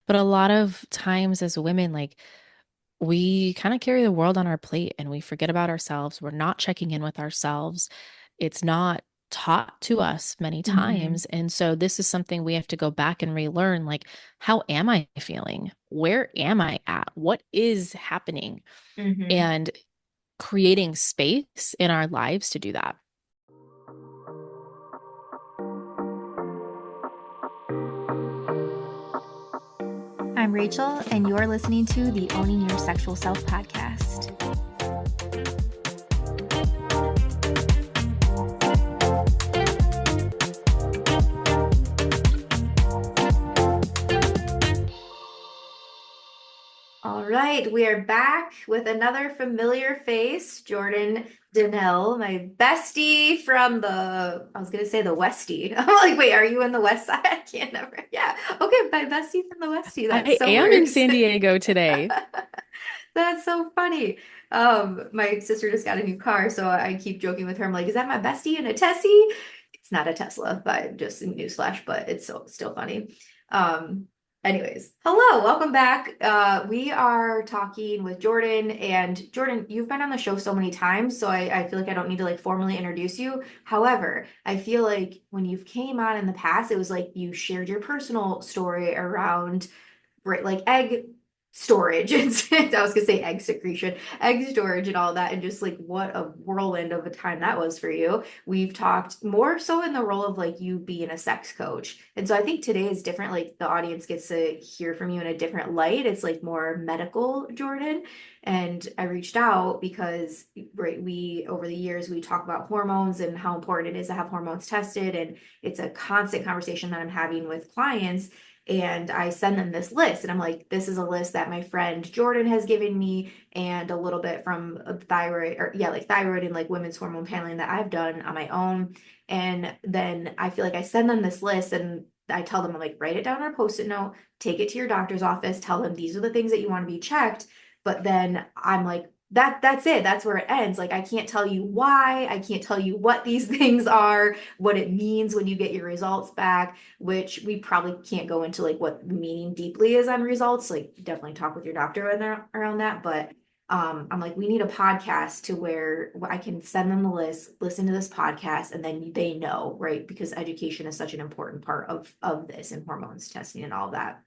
But a lot of times as women, like we kind of carry the world on our plate and we forget about ourselves. We're not checking in with ourselves. It's not taught to us many Mm-hmm. times. And so this is something we have to go back and relearn. Like, how am I feeling? Where am I at? What is happening? Mm-hmm. And creating space in our lives to do that. I'm Rachel, and you're listening to the Owning Your Sexual Self podcast. All right, we are back with another familiar face, Jordan Donnell, my bestie from I was gonna say the Westie. I'm like, wait, are you in the West Side? I can't never. Yeah, okay, my bestie from the Westie. That I so am in works. San Diego today. That's so funny. My sister just got a new car, so I keep joking with her. I'm like, is that my bestie in a Tessie? It's not a Tesla, but just a newsflash, but it's still funny. Um, Anyways, hello, welcome back. We are talking with Jordan, and Jordan, you've been on the show so many times, so I feel like I don't need to like formally introduce you. However, I feel like when you've came on in the past, it was like you shared your personal story around right, like egg storage and I was gonna say egg secretion, egg storage and all that, and just like what a whirlwind of a time that was for you. We've talked more so in the role of like you being a sex coach. And so I think today is different. Like the audience gets to hear from you in a different light. It's like more medical, Jordan. And I reached out because right, we over the years we talk about hormones and how important it is to have hormones tested. And it's a constant conversation that I'm having with clients, and I send them this list, and I'm like, this is a list that my friend Jordan has given me, and a little bit from thyroid, or yeah, like thyroid and like women's hormone paneling that I've done on my own. And then I feel like I send them this list, and I tell them, I'm like, write it down on a post-it note, take it to your doctor's office, tell them these are the things that you want to be checked. But then I'm like, that's it. That's where it ends. Like I can't tell you why, I can't tell you what these things are, what it means when you get your results back, which we probably can't go into like what meaning deeply is on results. Like definitely talk with your doctor around that. But I'm like, we need a podcast to where I can send them the list, listen to this podcast, and then they know, right? Because education is such an important part of this and hormones testing and all that.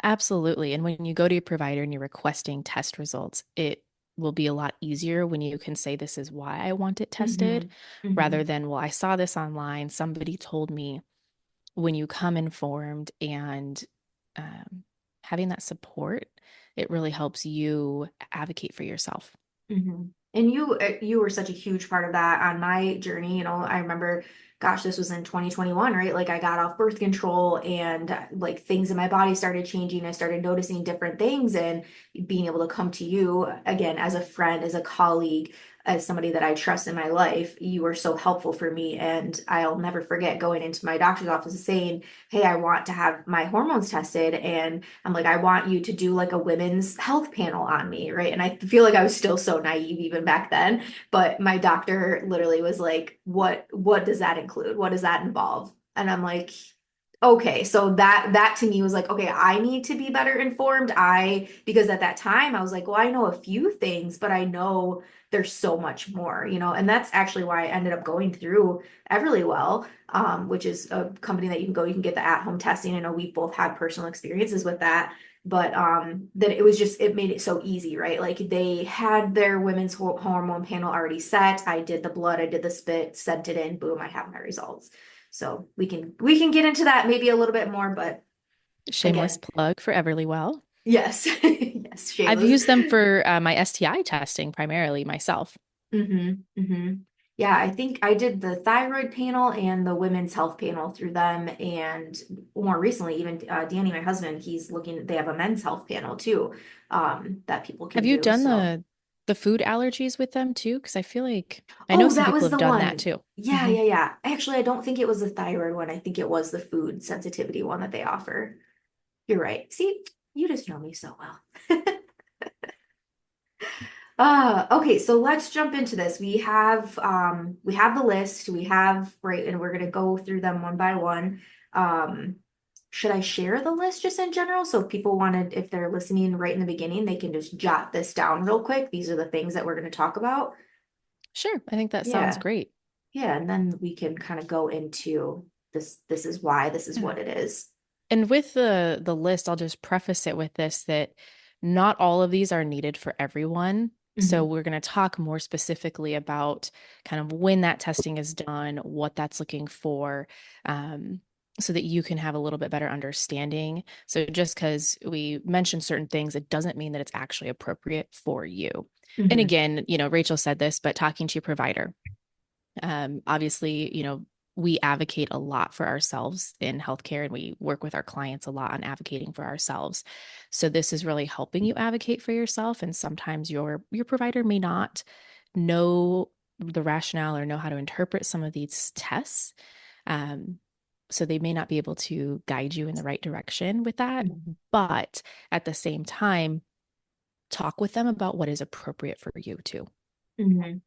Absolutely. And when you go to your provider and you're requesting test results, it will be a lot easier when you can say, this is why I want it tested, Mm-hmm. Mm-hmm. rather than, well, I saw this online. Somebody told me. When you come informed and um, having that support, it really helps you advocate for yourself. Mm-hmm. And you were such a huge part of that on my journey. You know, I remember, gosh, this was in 2021, right? Like I got off birth control, and like things in my body started changing. I started noticing different things, and being able to come to you again as a friend, as a colleague, as somebody that I trust in my life. You were so helpful for me. And I'll never forget going into my doctor's office and saying, hey, I want to have my hormones tested. And I'm like, I want you to do like a women's health panel on me, right? And I feel like I was still so naive even back then, but my doctor literally was like, what does that include? What does that involve? And I'm like, okay, so that to me was like, okay, I need to be better informed. Because at that time I was like, well, I know a few things, but I know there's so much more, and that's actually why I ended up going through Everlywell, which is a company that you can go, you can get the at-home testing. I know we both had personal experiences with that, but that it was just, it made it so easy, right? Like they had their women's hormone panel already set. I did the blood, I did the spit, sent it in, boom, I have my results. So we can get into that maybe a little bit more, but Shameless again, plug for Everlywell. yes, yes, I've shameless. used them for my STI testing primarily myself. Mm-hmm. Yeah, I think I did the thyroid panel and the women's health panel through them. And more recently, even Danny, my husband, they have a men's health panel too, that people Have can you do. done So, the food allergies with them too? Because I feel like I know oh, some that people was have the done that one. too. Yeah, Hmm. yeah, yeah. Actually, I don't think it was the thyroid one. I think it was the food sensitivity one that they offer. You're right. See, you just know me so well. Okay, so let's jump into this. We have the list, we have, right, and we're gonna go through them one by one. Um should I share the list just in general? So if people wanted, if they're listening right in the beginning, they can just jot this down real quick. These are the things that we're going to talk about. Sure, I think that sounds Yeah. great. Yeah. And then we can kind of go into this is why, this is Yeah. what it is. And with the list, I'll just preface it with this that not all of these are needed for everyone. So Mhm. we're going to talk more specifically about kind of when that testing is done, what that's looking for, um, so that you can have a little bit better understanding. So just because we mention certain things, it doesn't mean that it's actually appropriate for you. And Mhm. again, Rachel said this, but talking to your provider. Obviously, we advocate a lot for ourselves in healthcare and we work with our clients a lot on advocating for ourselves. So this is really helping you advocate for yourself. And sometimes your provider may not know the rationale or know how to interpret some of these tests. Um, so they may not be able to guide you in the right direction with that. Mhm. But at the same time, talk with them about what is appropriate for you too. Mhm.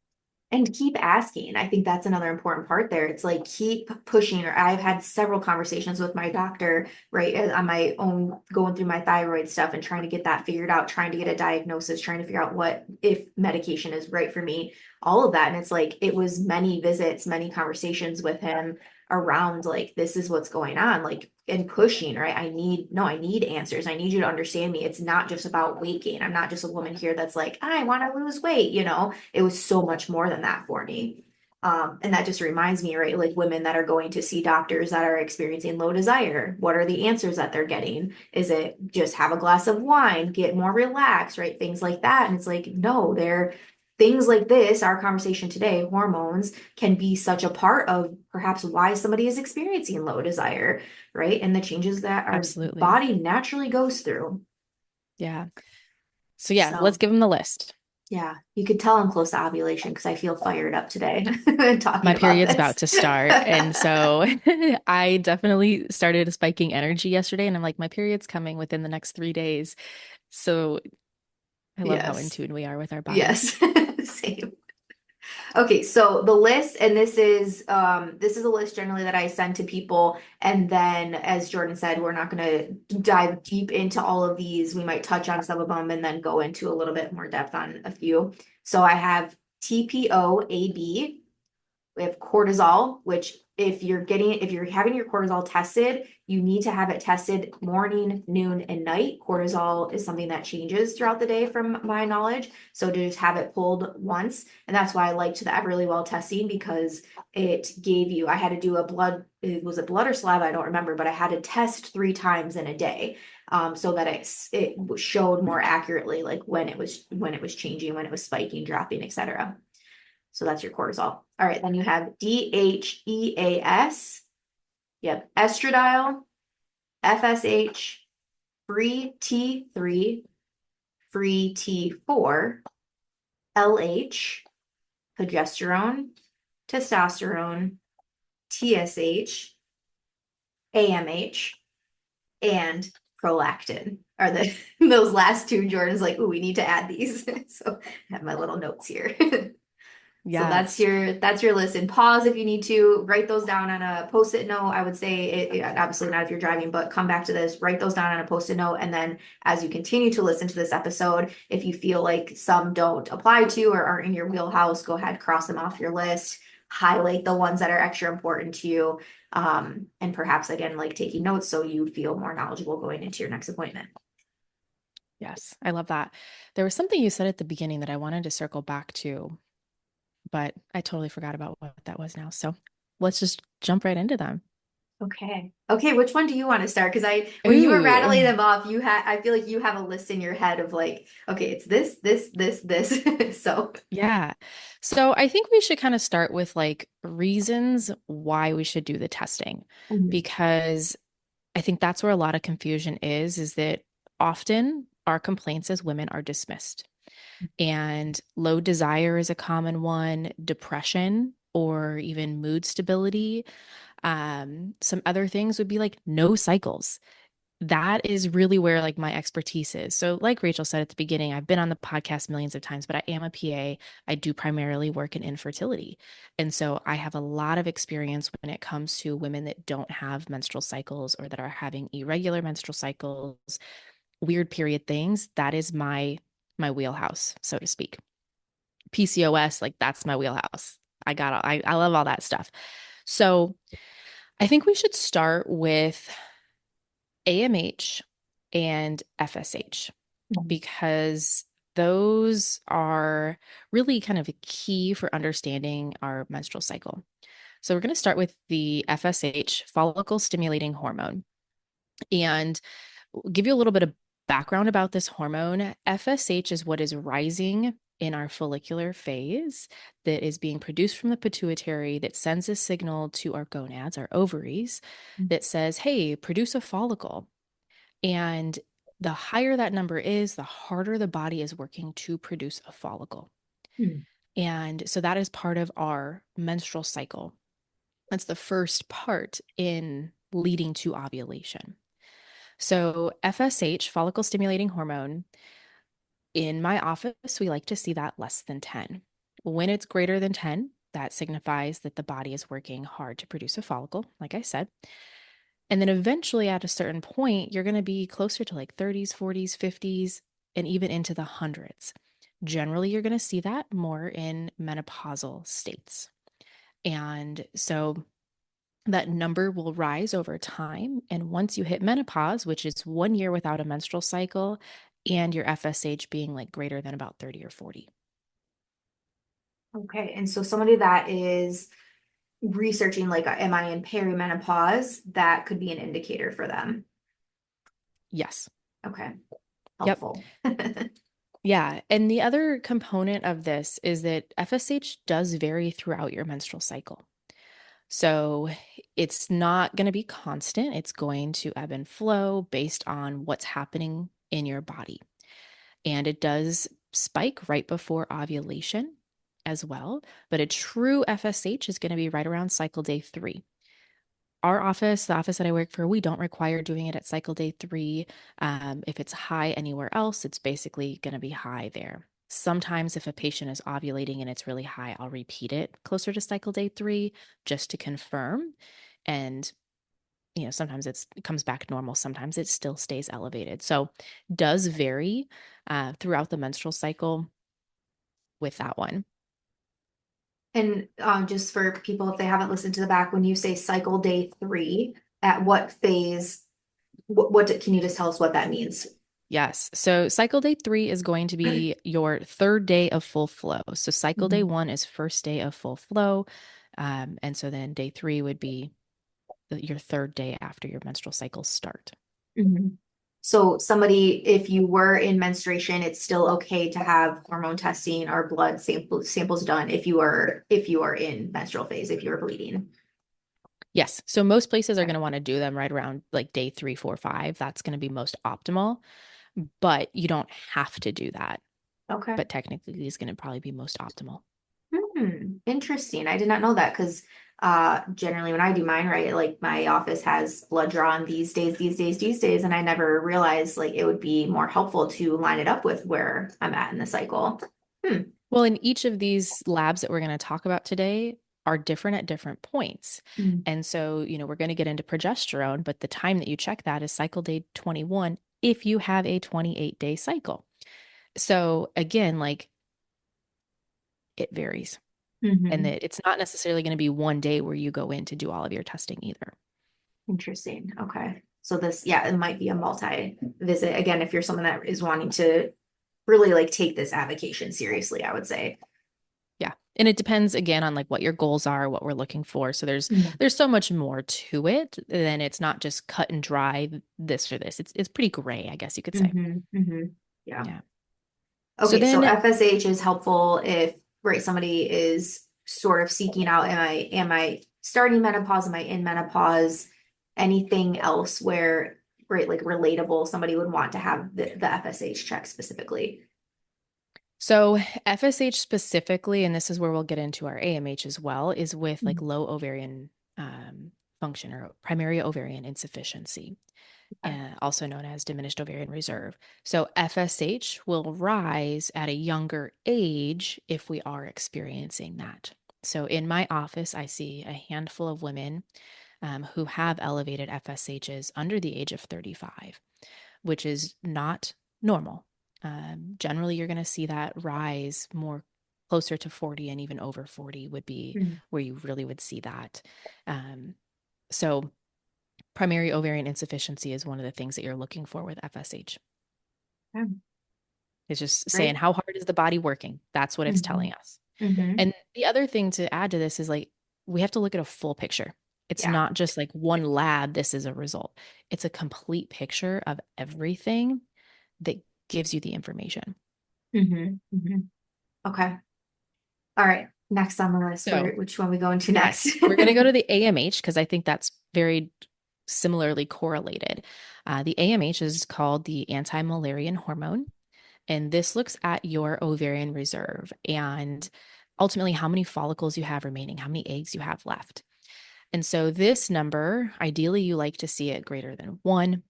And keep asking. I think that's another important part there. It's like keep pushing. Or I've had several conversations with my doctor, right, on my own, going through my thyroid stuff and trying to get that figured out, trying to get a diagnosis, trying to figure out what if medication is right for me, all of that. And it's like it was many visits, many conversations with him around like this is what's going on, like and pushing, right? I need answers. I need you to understand me. It's not just about weight gain. I'm not just a woman here that's like, I want to lose weight, it was so much more than that for me. And that just reminds me, right? Like women that are going to see doctors that are experiencing low desire. What are the answers that they're getting? Is it just have a glass of wine, get more relaxed, right? Things like that. And it's like, no, they're things like this, our conversation today, hormones can be such a part of perhaps why somebody is experiencing low desire, right? And the changes that our Absolutely. body naturally goes through. Yeah. So yeah, let's So give them the list. yeah, you could tell I'm close to ovulation because I feel fired up today talking My about period's this. about to start. And so I definitely started spiking energy yesterday. And I'm like, my period's coming within the next 3 days. So I love how in Yes. tune we are with our bodies. Yes. Same. Okay, so the list, and this is a list generally that I send to people, and then as Jordan said, we're not going to dive deep into all of these. We might touch on some of them and then go into a little bit more depth on a few. So I have TPOAB. We have cortisol, which if you're having your cortisol tested, you need to have it tested morning, noon, and night. Cortisol is something that changes throughout the day from my knowledge. So to just have it pulled once, and that's why I liked the Everlywell testing because it gave you, I had to do it was a blood or saliva, I don't remember, but I had to test 3 times in a day. So that it showed more accurately like when it was changing, when it was spiking, dropping, etc. So that's your cortisol. All right, then you have DHEAS. Yep, estradiol, FSH, free T3, free T4, LH, progesterone, testosterone, TSH, AMH, and prolactin are the those last two. Jordan's like, ooh, we need to add these. So I have my little notes here. So Yes. that's your list. And pause if you need to. Write those down on a post-it note. I would say obviously not if you're driving, but come back to this. Write those down on a post-it note, and then as you continue to listen to this episode, if you feel like some don't apply to or aren't in your wheelhouse, go ahead, cross them off your list. Highlight the ones that are extra important to you, and perhaps again, like taking notes so you feel more knowledgeable going into your next appointment. Yes. I love that. There was something you said at the beginning that I wanted to circle back to, but I totally forgot about what that was now. So let's just jump right into them. Okay. Okay, which one do you want to start? Because when you were rattling Ooh. them off, I feel like you have a list in your head of like, okay, it's this. So, Yeah. So I think we should kind of start with like reasons why we should do the testing, mhm, because I think that's where a lot of confusion is that often our complaints as women are dismissed. And low desire is a common one, depression or even mood stability. Some other things would be like no cycles. that is really where like my expertise is. So, like Rachel said at the beginning, I've been on the podcast millions of times, but I am a PA. I do primarily work in infertility. And so I have a lot of experience when it comes to women that don't have menstrual cycles or that are having irregular menstrual cycles, weird period things. That is my wheelhouse, so to speak. PCOS, like that's my wheelhouse. I love all that stuff. So, I think we should start with AMH and FSH Mhm. because those are really kind of a key for understanding our menstrual cycle. So we're going to start with the FSH, follicle stimulating hormone, and give you a little bit of background about this hormone. FSH is what is rising in our follicular phase that is being produced from the pituitary that sends a signal to our gonads, our ovaries, that says, hey, produce a follicle. And the higher that number is, the harder the body is working to produce a follicle. Mhm. And so that is part of our menstrual cycle. That's the first part in leading to ovulation. So, FSH, follicle stimulating hormone, in my office, we like to see that less than 10. When it's greater than 10, that signifies that the body is working hard to produce a follicle, like I said. And then eventually, at a certain point, you're going to be closer to like 30s, 40s, 50s, and even into the hundreds. Generally, you're going to see that more in menopausal states. And so that number will rise over time. And once you hit menopause, which is 1 year without a menstrual cycle, and your FSH being like greater than about 30 or 40. Okay, and so somebody that is researching like, am I in perimenopause? That could be an indicator for them. Yes. Okay, Yep. helpful. Yeah. And the other component of this is that FSH does vary throughout your menstrual cycle. So it's not going to be constant. It's going to ebb and flow based on what's happening in your body. And it does spike right before ovulation as well. But a true FSH is going to be right around cycle day 3. Our office, the office that I work for, we don't require doing it at cycle day 3. If it's high anywhere else, it's basically going to be high there. Sometimes, if a patient is ovulating and it's really high, I'll repeat it closer to cycle day 3 just to confirm. And sometimes it comes back normal. Sometimes it still stays elevated. So, does vary throughout the menstrual cycle with that one. And just for people, if they haven't listened to the back, when you say cycle day 3, at what phase, can you just tell us what that means? Yes. So cycle day 3 is going to be your third day of full flow. So cycle day Mhm. 1 is first day of full flow. And so then day 3 would be your third day after your menstrual cycles start. Mhm. So somebody, if you were in menstruation, it's still okay to have hormone testing or blood samples done if you are in menstrual phase, if you are bleeding. Yes. So most places are going Okay. to want to do them right around like day 3, 4, 5. That's going to be most optimal, but you don't have to do that. Okay. But technically, is going to probably be most optimal. Interesting. I did not know that because generally when I do mine, right, like my office has blood drawn these days, and I never realized like it would be more helpful to line it up with where I'm at in the cycle. Hmm. Well, in each of these labs that we're going to talk about today are different at different points. Mm. And so, we're going to get into progesterone, but the time that you check that is cycle day 21 if you have a 28-day cycle. So, again, like it varies. And Hmm. that it's not necessarily going to be one day where you go in to do all of your testing either. Interesting. Okay. So this, yeah, it might be a multi-visit again if you're someone that is wanting to really like take this avocation seriously, I would say. Yeah. And it depends again on like what your goals are, what we're looking for. So Mm. there's so much more to it than it's not just cut and dry this or this. It's pretty gray, I guess you could say. Yeah. Yeah. So Okay, so then, FSH is helpful if, right, somebody is sort of seeking out, am I starting menopause? Am I in menopause? Anything else where, right, like relatable, somebody would want to have the FSH check specifically. so FSH specifically, and this is where we'll get into our AMH as well, is with like Mm. low ovarian function or primary ovarian insufficiency. Okay. also known as diminished ovarian reserve. So FSH will rise at a younger age if we are experiencing that. So in my office, I see a handful of women who have elevated FSHs under the age of 35, which is not normal. Generally, you're going to see that rise more closer to 40, and even over 40 would be Mm. where you really would see that. Um, so, primary ovarian insufficiency is one of the things that you're looking for with FSH. Okay. It's just saying, Great. how hard is the body working? That's what it's Hmm. telling us. Hmm. And the other thing to add to this is like, we have to look at a full picture. It's Yeah. not just like one lab, this is a result. It's a complete picture of everything that gives you the information. Hmm. Hmm. Okay. All right. Next on the list, So, which one we go into next? yes, we're going to go to the AMH because I think that's very similarly correlated. The AMH is called the anti-Müllerian hormone, and this looks at your ovarian reserve and ultimately how many follicles you have remaining, how many eggs you have left. And so this number, ideally, you like to see it greater than one.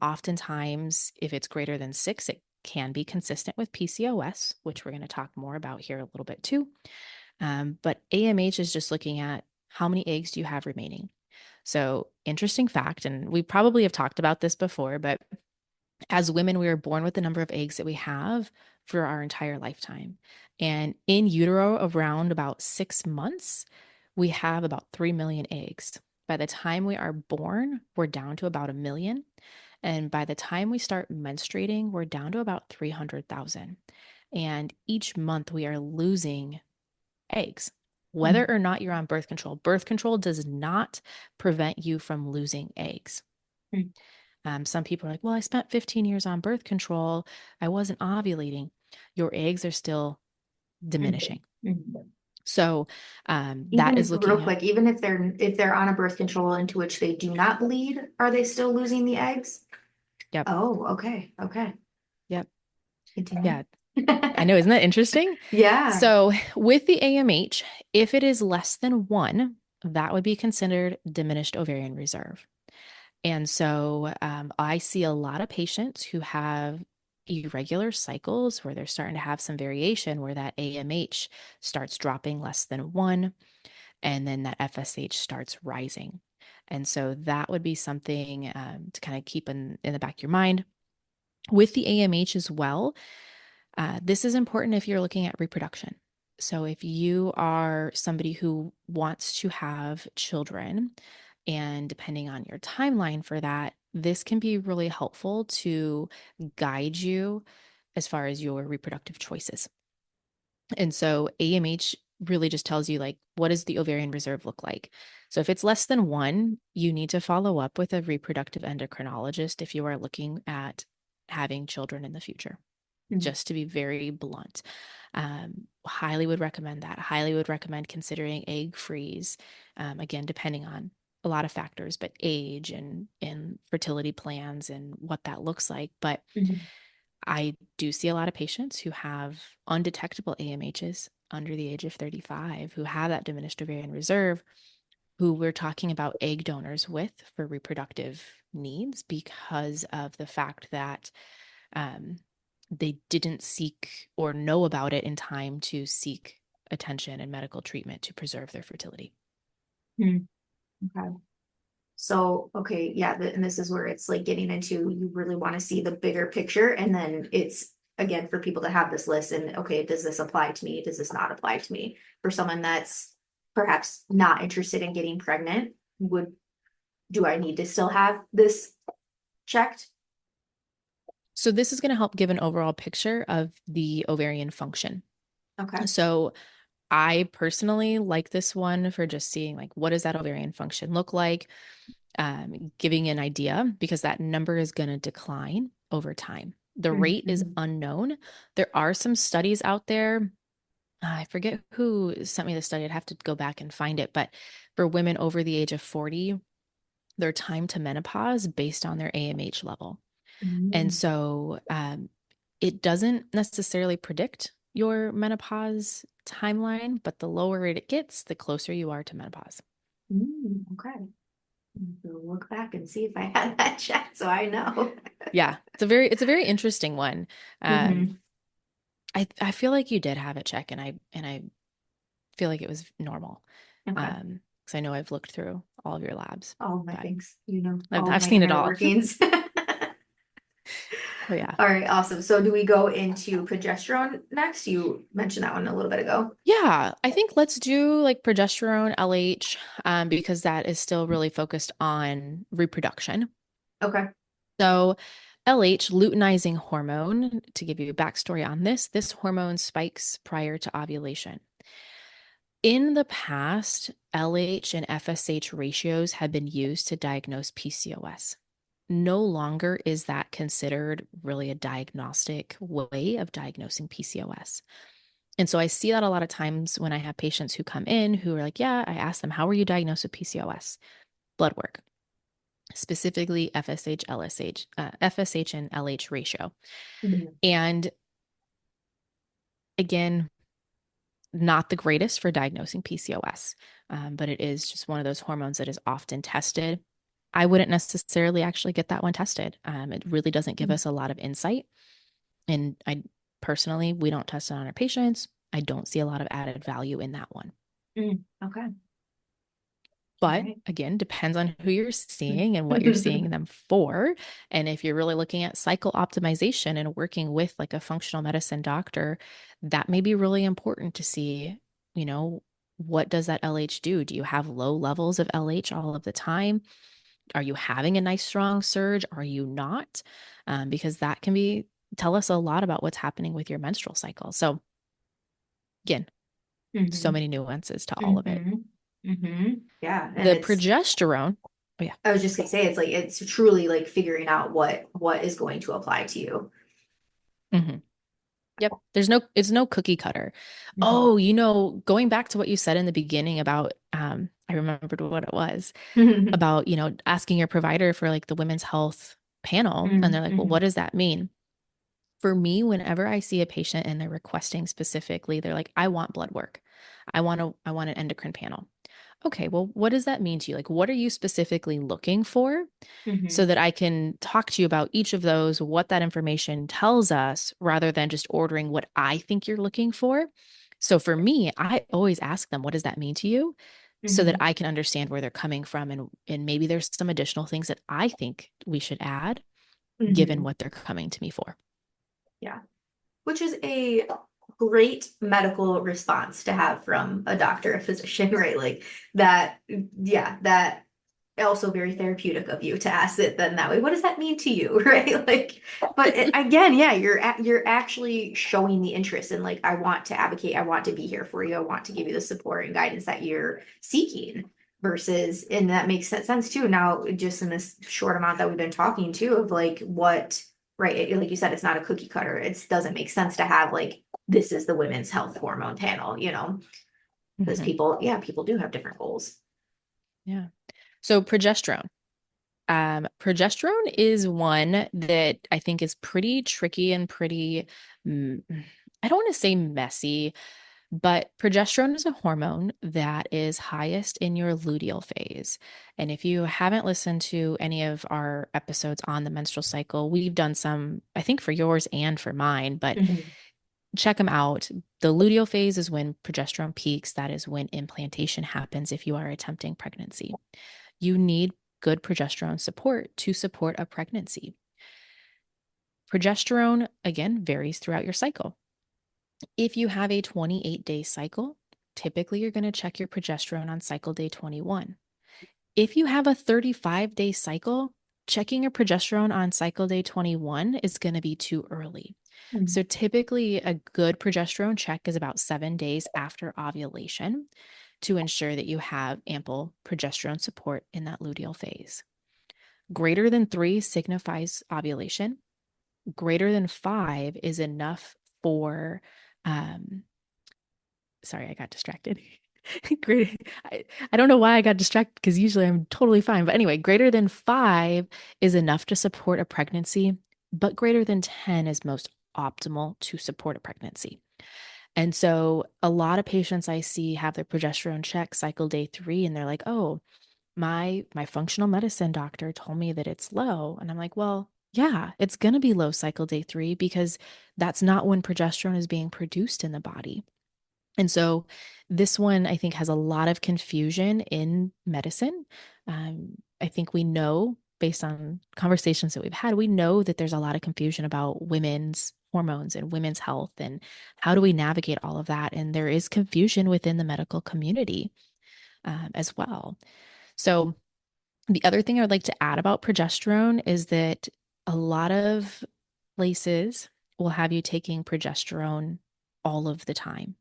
Oftentimes, if it's greater than six, it can be consistent with PCOS, which we're going to talk more about here a little bit too. But AMH is just looking at how many eggs do you have remaining. So, interesting fact, and we probably have talked about this before, but as women, we are born with the number of eggs that we have for our entire lifetime. And in utero, around about 6 months, we have about 3 million eggs. By the time we are born, we're down to about a million. And by the time we start menstruating, we're down to about 300,000. And each month, we are losing eggs. Whether or not you're on birth control does not prevent you from losing eggs. Some people are like, well, I spent 15 years on birth control. I wasn't ovulating. Your eggs are still diminishing. Mhm. So that Even is if, real looking at, quick, even if they're on a birth control into which they do not bleed, are they still losing the eggs? yep, Oh, okay. Okay. yep, Continue. yeah. I know, isn't that interesting? Yeah. So with the AMH, if it is less than one, that would be considered diminished ovarian reserve. And so I see a lot of patients who have irregular cycles where they're starting to have some variation where that AMH starts dropping less than one, and then that FSH starts rising. And so that would be something to kind of keep in the back of your mind. With the AMH as well, this is important if you're looking at reproduction. So, if you are somebody who wants to have children, and depending on your timeline for that, this can be really helpful to guide you as far as your reproductive choices. And so, AMH really just tells you, like, what does the ovarian reserve look like? So, if it's less than one, you need to follow up with a reproductive endocrinologist if you are looking at having children in the future, Mm. just to be very blunt. Highly would recommend that. Highly would recommend considering egg freeze. Again, depending on a lot of factors, but age and fertility plans and what that looks like. But Mhm. I do see a lot of patients who have undetectable AMHs under the age of 35 who have that diminished ovarian reserve, who we're talking about egg donors with for reproductive needs because of the fact that um, they didn't seek or know about it in time to seek attention and medical treatment to preserve their fertility. Mm. Okay. So, okay, yeah, and this is where it's like getting into you really want to see the bigger picture, and then it's again for people to have this list and okay, does this apply to me? Does this not apply to me? For someone that's perhaps not interested in getting pregnant, would do I need to still have this checked? So, this is going to help give an overall picture of the ovarian function. Okay. So, I personally like this one for just seeing, like, what does that ovarian function look like? Giving an idea because that number is going to decline over time. The rate is Mm-hmm. unknown. There are some studies out there. I forget who sent me the study. I'd have to go back and find it. But for women over the age of 40, their time to menopause based on their AMH level. And Mm-hmm. so it doesn't necessarily predict your menopause timeline, but the lower it gets, the closer you are to menopause. Mm, okay. Look back and see if I had that check so I know. Yeah, it's a very interesting one. Um, Hmm. I feel like you did have it check, and I feel like it was normal. Okay. Because I know I've looked through all of your labs, All of my but things, you know, all of I've my seen it inner all. workings. Oh yeah. All right, awesome. So do we go into progesterone next? You mentioned that one a little bit ago. Yeah, I think let's do like progesterone, LH, because that is still really focused on reproduction. Okay. So, LH, luteinizing hormone, to give you a backstory on this, this hormone spikes prior to ovulation. In the past, LH and FSH ratios have been used to diagnose PCOS. No longer is that considered really a diagnostic way of diagnosing PCOS. And so I see that a lot of times when I have patients who come in who are like, yeah, I ask them, how were you diagnosed with PCOS? Blood work, specifically FSH, LSH, FSH and LH ratio. Mhm. And again, not the greatest for diagnosing PCOS, but it is just one of those hormones that is often tested. I wouldn't necessarily actually get that one tested. It really doesn't give us a lot of insight. And I personally, we don't test it on our patients. I don't see a lot of added value in that one. Okay. All But right. again, depends on who you're seeing and what you're seeing them for. And if you're really looking at cycle optimization and working with like a functional medicine doctor, that may be really important to see, you know, what does that LH do? Do you have low levels of LH all of the time? Are you having a nice strong surge? Are you not? Because that can be tell us a lot about what's happening with your menstrual cycle. So again, so Hmm. many nuances to all of it. Hmm. Hmm. Yeah, and The it's progesterone, oh yeah. I was just gonna say it's like it's truly like figuring out what is going to apply to you. Mhm. Yep. It's no cookie cutter. Hmm. Oh, going back to what you said in the beginning about, I remembered what it was about, asking your provider for like the women's health panel. And they're like, well, what Hmm. does that mean? For me, whenever I see a patient and they're requesting specifically, they're like, I want blood work. I want an endocrine panel. Okay, well, what does that mean to you? Like, what are you specifically looking for? So Hmm. that I can talk to you about each of those, what that information tells us, rather than just ordering what I think you're looking for. So for me, I always ask them, what does that mean to you? So that Hmm. I can understand where they're coming from, and maybe there's some additional things that I think we should add given Hmm. what they're coming to me for. Yeah, which is a great medical response to have from a doctor, a physician, right? Like that, yeah, that also very therapeutic of you to ask it then that way. What does that mean to you, right? Like, but again, yeah, you're actually showing the interest in like I want to advocate, I want to be here for you, I want to give you the support and guidance that you're seeking. Versus, and that makes sense too. Now, just in this short amount that we've been talking too, of like what, right? Like you said, it's not a cookie cutter. It doesn't make sense to have like this is the women's health hormone panel, because Mhm. people, yeah, people do have different goals. Yeah. So progesterone. Progesterone is one that I think is pretty tricky and pretty, mm, I don't want to say messy, but progesterone is a hormone that is highest in your luteal phase. And if you haven't listened to any of our episodes on the menstrual cycle, we've done some, I think, for yours and for mine, but Mhm. check them out. The luteal phase is when progesterone peaks. That is when implantation happens if you are attempting pregnancy. You need good progesterone support to support a pregnancy. Progesterone, again, varies throughout your cycle. If you have a 28-day cycle, typically you're going to check your progesterone on cycle day 21. If you have a 35-day cycle, checking your progesterone on cycle day 21 is going to be too early. Mhm. So typically, a good progesterone check is about 7 days after ovulation to ensure that you have ample progesterone support in that luteal phase. Greater than 3 signifies ovulation. Greater than 5 is enough for, um, sorry, I got distracted. Great. I don't know why I got distracted because usually I'm totally fine. But anyway, greater than 5 is enough to support a pregnancy, but greater than 10 is most optimal to support a pregnancy. And so a lot of patients I see have their progesterone check cycle day 3, and they're like, oh, my functional medicine doctor told me that it's low. And I'm like, well, yeah, it's going to be low cycle day 3 because that's not when progesterone is being produced in the body. And so this one, I think, has a lot of confusion in medicine. I think we know, based on conversations that we've had, we know that there's a lot of confusion about women's hormones and women's health and how do we navigate all of that. And there is confusion within the medical community as well. So the other thing I would like to add about progesterone is that a lot of places will have you taking progesterone all of the time.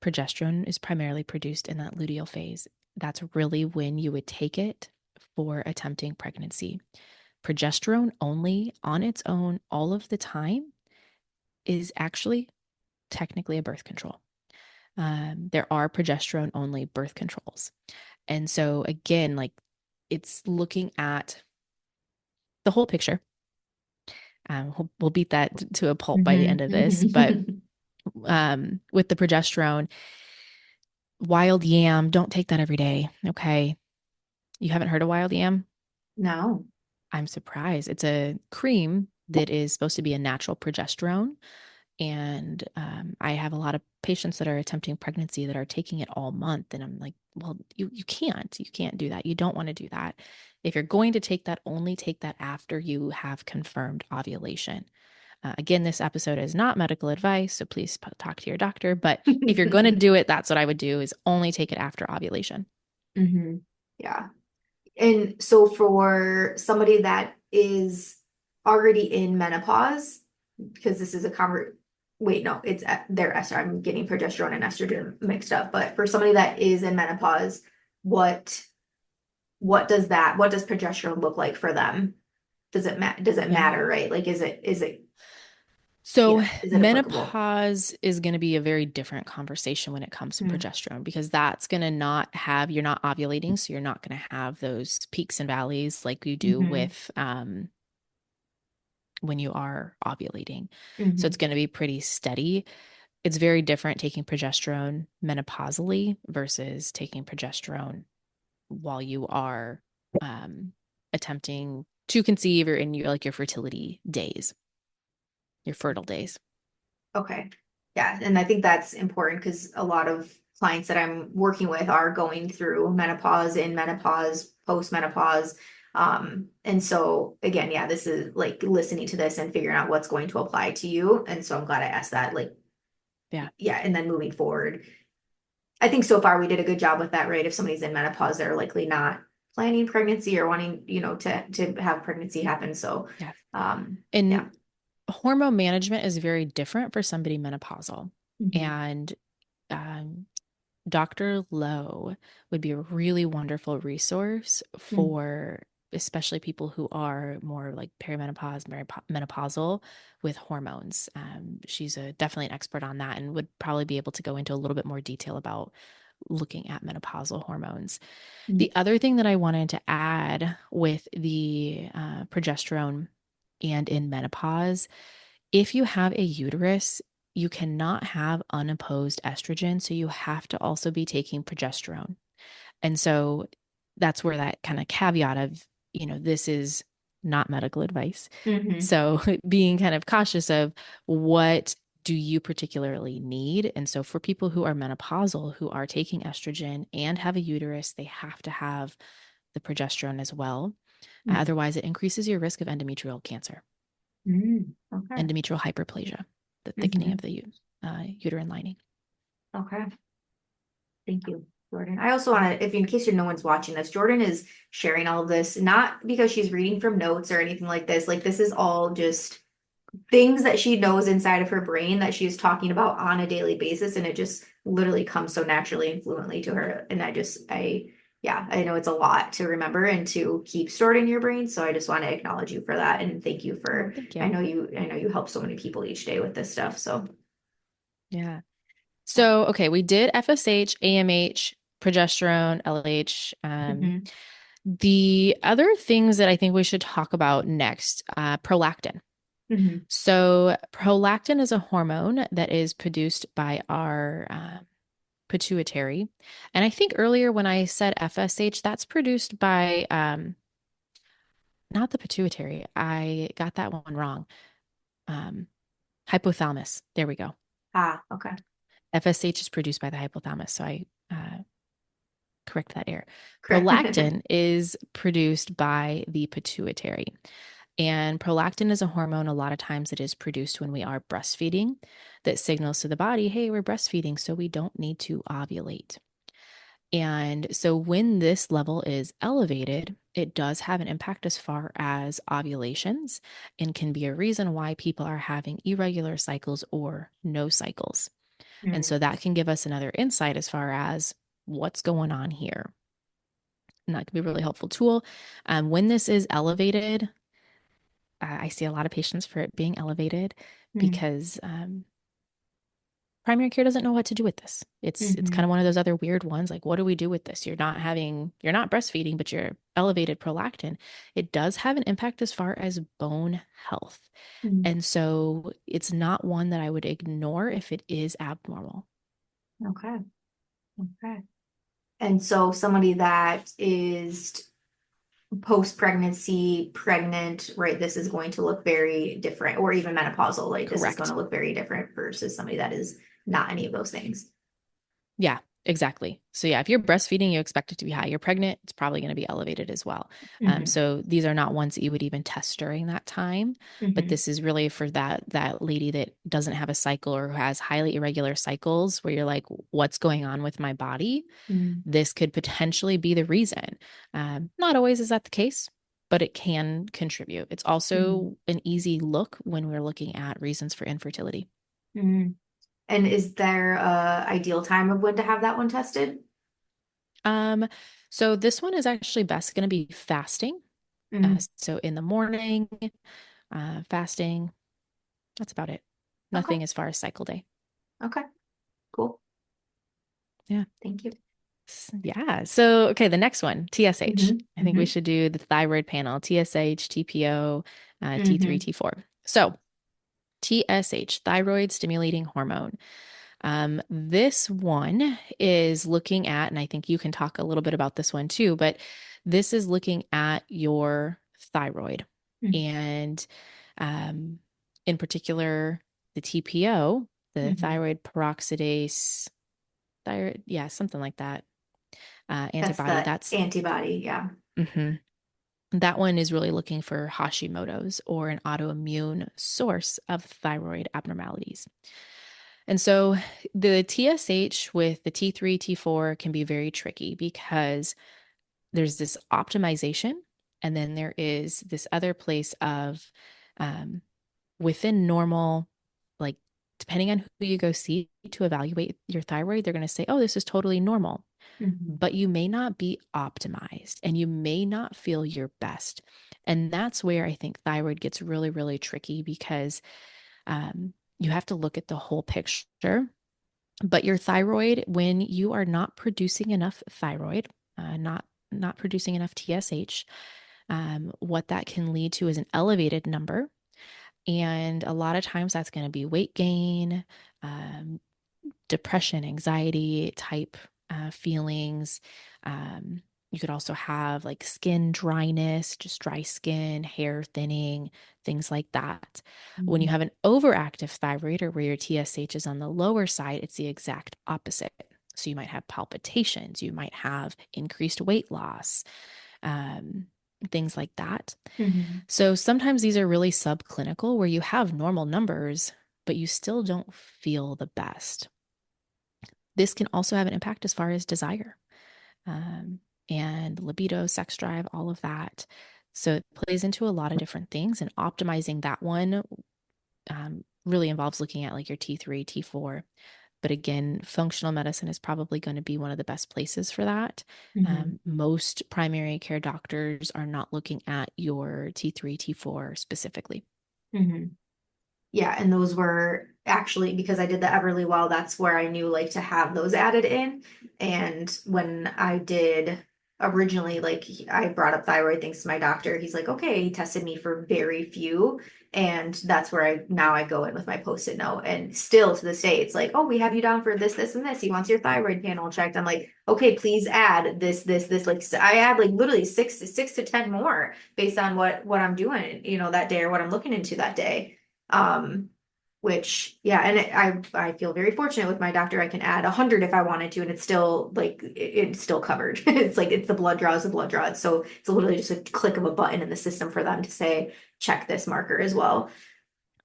Progesterone is primarily produced in that luteal phase. That's really when you would take it for attempting pregnancy. Progesterone only on its own all of the time is actually technically a birth control. There are progesterone only birth controls. And so, again, like it's looking at the whole picture. We'll beat that to a pulp by the end Hmm. of this, but with the progesterone, wild yam, don't take that every day. Okay. You haven't heard of wild yam? No. I'm surprised. It's a cream that is supposed to be a natural progesterone. And I have a lot of patients that are attempting pregnancy that are taking it all month. And I'm like, well, you can't. You can't do that. You don't want to do that. If you're going to take that, only take that after you have confirmed ovulation. Again, this episode is not medical advice, so please talk to your doctor. But if you're going to do it, that's what I would do is only take it after ovulation. Hmm. Yeah. And so for somebody that is already in menopause, because this is a wait, no, it's their estro. I'm getting progesterone and estrogen mixed up. But for somebody that is in menopause, what what does progesterone look like for them? Does it Yeah. matter, right? Like So, is it applicable? menopause is going to be a very different conversation when it comes to Mm. progesterone because that's going to not have, you're not ovulating. So, you're not going to have those peaks and valleys like you do Hmm. with when you are ovulating. So, it's Hmm. going to be pretty steady. It's very different taking progesterone menopausally versus taking progesterone while you are um, attempting to conceive or in your like your fertility days, your fertile days. Okay. Yeah, and I think that's important because a lot of clients that I'm working with are going through menopause, in menopause, post-menopause. And so again, yeah, this is like listening to this and figuring out what's going to apply to you. And so I'm glad I asked that. Like, Yeah. yeah, and then moving forward, I think so far we did a good job with that, right? If somebody's in menopause, they're likely not planning pregnancy or wanting, to have pregnancy happen. So, Yeah. yeah. And hormone management is very different for somebody menopausal. Hmm. And um, Dr. Lowe would be a really wonderful resource for especially people who are more like perimenopause, menopausal with hormones. She's definitely an expert on that and would probably be able to go into a little bit more detail about looking at menopausal hormones. Mm-hmm. The other thing that I wanted to add with the progesterone and in menopause, if you have a uterus, you cannot have unopposed estrogen. So you have to also be taking progesterone. And so that's where that kind of caveat of, this is not medical advice. Hmm. So being kind of cautious of what do you particularly need? And so for people who are menopausal, who are taking estrogen and have a uterus, they have to have the progesterone as well. Otherwise, it increases your risk of endometrial cancer, Mm. Okay. endometrial hyperplasia, the thickening Hmm. of the uterine lining. Okay. Thank you, Jordan. I also Yeah. want to, if in case no one's watching this, Jordan is sharing all of this, not because she's reading from notes or anything like this. Like this is all just things that she knows inside of her brain that she is talking about on a daily basis, and it just literally comes so naturally and fluently to her. And yeah, I know it's a lot to remember and to keep stored in your brain. So I just want to acknowledge you for that and thank you Oh, for. thank you. I know you help so many people each day with this stuff. So Yeah. yeah. So, okay, we did FSH, AMH, progesterone, LH. Hmm. The other things that I think we should talk about next, prolactin. Hmm. So, prolactin is a hormone that is produced by our pituitary. And I think earlier when I said FSH, that's produced by not the pituitary. I got that one wrong. Um, hypothalamus. There we go. Ah, okay. FSH is produced by the hypothalamus. So I correct that error. Correct. Prolactin is produced by the pituitary. And prolactin is a hormone. A lot of times it is produced when we are breastfeeding that signals to the body, hey, we're breastfeeding, so we don't need to ovulate. And so when this level is elevated, it does have an impact as far as ovulations and can be a reason why people are having irregular cycles or no cycles. And Mm, so that can give us another insight as far as what's going on here. And that can be a really helpful tool. When this is elevated, I see a lot of patients for it being elevated mm, because primary care doesn't know what to do with this. It's kind hmm of one of those other weird ones. Like, what do we do with this? You're not breastfeeding, but you're elevated prolactin. It does have an impact as far as bone health. mm. And so it's not one that I would ignore if it is abnormal. Okay. Okay. And so somebody that is post-pregnancy, pregnant, right, this is going to look very different, or even menopausal, like this is going to Correct. look very different versus somebody that is not any of those things. Yeah, exactly. So yeah, if you're breastfeeding, you expect it to be high. You're pregnant, it's probably going to be elevated as well. Hmm So these are not ones that you would even test during that time, but hmm this is really for that lady that doesn't have a cycle or who has highly irregular cycles, where you're like, what's going on with my body? hmm This could potentially be the reason. Not always is that the case, but it can contribute. It's hmm also an easy look when we're looking at reasons for infertility. hmm And is there a ideal time of when to have that one tested? Um, so this one is actually best going to be fasting. Mm, So in the morning, fasting, that's about it. okay. Nothing as far as cycle day. Okay. Cool. Yeah. Thank you. Yeah. So, okay, the next one, TSH. Hmm I think we hmm should do the thyroid panel, TSH, TPO, T3, hmm T4. So, TSH, thyroid stimulating hormone. This one is looking at, and I think you can talk a little bit about this one too, but this is looking at your thyroid and um, in particular, the TPO, the hmm thyroid peroxidase, thyroid, yeah, something like that, That's antibody. the antibody. Yeah. Mhm. That one is really looking for Hashimoto's or an autoimmune source of thyroid abnormalities. And so the TSH with the T3, T4 can be very tricky because there's this optimization, and then there is this other place of um, within normal, like depending on who you go see to evaluate your thyroid, they're going to say, oh, this is totally normal. hmm But you may not be optimized and you may not feel your best. And that's where I think thyroid gets really, really tricky because you have to look at the whole picture. But your thyroid, when you are not producing enough thyroid, not producing enough TSH, what that can lead to is an elevated number. And a lot of times that's going to be weight gain, um, depression, anxiety type feelings. Um, you could also have like skin dryness, just dry skin, hair thinning, things like that. When you hmm have an overactive thyroid or where your TSH is on the lower side, it's the exact opposite. So you might have palpitations, you might have increased weight loss, um, things like that. hmm So sometimes these are really subclinical where you have normal numbers, but you still don't feel the best. This can also have an impact as far as desire um, and libido, sex drive, all of that. So it plays into a lot of different things, and optimizing that one really involves looking at like your T3, T4. But again, functional medicine is probably going to be one of the best places for that. hmm Most primary care doctors are not looking at your T3, T4 specifically. hmm Yeah, and those were actually because I did the Everly Well, that's where I knew like to have those added in. And when I did originally, like I brought up thyroid things to my doctor. He's like, okay, he tested me for very few. And that's where I go in with my post-it note. And still to this day, it's like, oh, we have you down for this, this, and this. He wants your thyroid panel checked. I'm like, okay, please add this, this, this. Like I add like literally six to 10 more based on what I'm doing, that day or what I'm looking into that day. Um, which yeah, and I feel very fortunate with my doctor. I can add 100 if I wanted to, and it's still like it's still covered. It's like it's the blood draw is the blood draw. So it's literally just a click of a button in the system for them to say check this marker as well.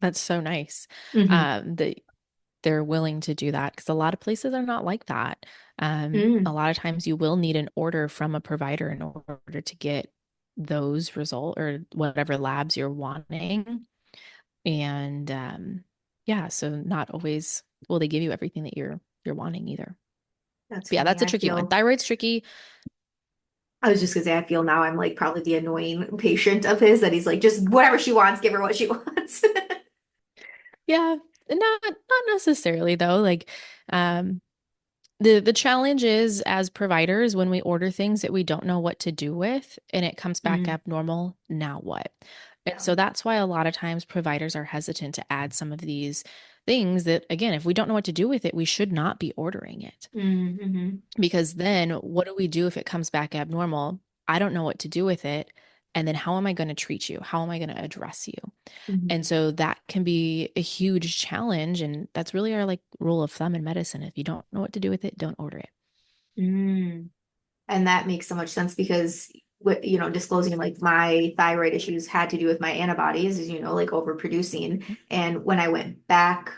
That's so nice. Hmm. That they're willing to do that because a lot of places are not like that. A Mm, lot of times you will need an order from a provider in order to get those result or whatever labs you're wanting. And yeah, so not always will they give you everything that you're wanting either. that's But yeah, funny. that's a tricky one. Thyroid's tricky. I was just gonna say, I feel now I'm like probably the annoying patient of his that he's like, just whatever she wants, give her what she wants. Yeah, not necessarily though. Like um the challenge is as providers when we order things that we don't know what to do with and it comes back Mm, abnormal, now what? And yeah. so that's why a lot of times providers are hesitant to add some of these things that again, if we don't know what to do with it, we should not be ordering it. Mm-hmm. Because then what do we do if it comes back abnormal? I don't know what to do with it. And then how am I going to treat you? How am I going to address you? And Hmm. so that can be a huge challenge. And that's really our like rule of thumb in medicine. If you don't know what to do with it, don't order it. Mm. And that makes so much sense because disclosing like my thyroid issues had to do with my antibodies, as like overproducing. And when I went back